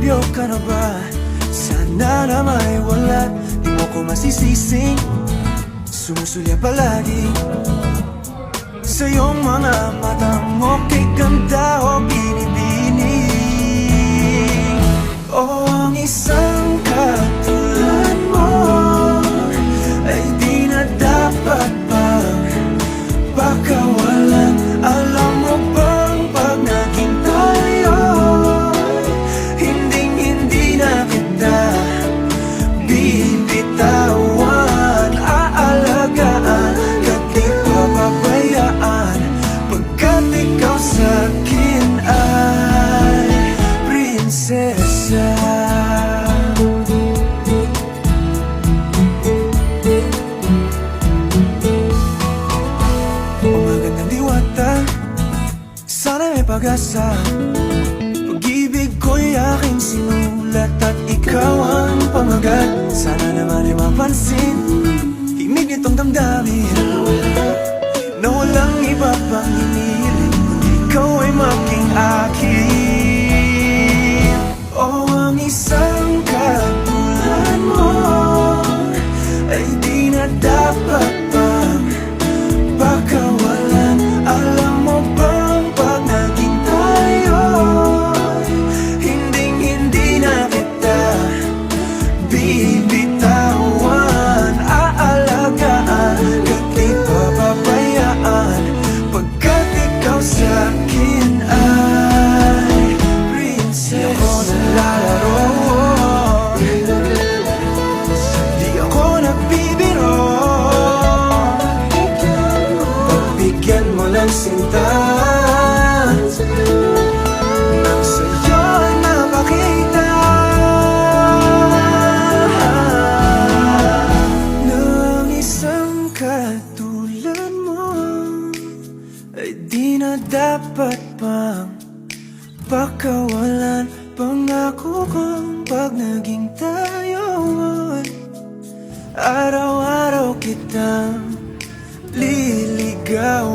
Nabibyo ka na ba? Sana na may wala. Di mo ko masisising sumusulya palagi sa iyong mga matang okay ganda o binibining. Oh, ang isang katulad mo ay di na dapat pang pakawalan. Alam mo bang pag naging tayo, hinding-hindi na kita bibitawan. Aalagaan at di papabayaan, pagkat ikaw sa'kin ay prinsesa. Magandang diwata, sana may pag-asa. Pag-ibig ko'y aking sinulat at ikaw ang pamagat. Sana naman ay mapansin himig nitong damdamin na walang iba pang hinihiling kundi ikaw ay maging akin. Oh, ang isang katulad mo ay di na dapat pang pakawalan. Alam mo bang pag naging tayo, hinding-hindi na kita bibitawan. Aalagaan at di papabayaan, pagkat ikaw sa'kin ay prinsesa. Di ako naglalaro, di ako nagbibiro. Pagbigyan mo ng sinta nang sa'yo ay mapakita ng isang katulad mo ay di na dapat pang pakawalan. Pangako kong pag naging tayo ay araw-araw kitang liligawan.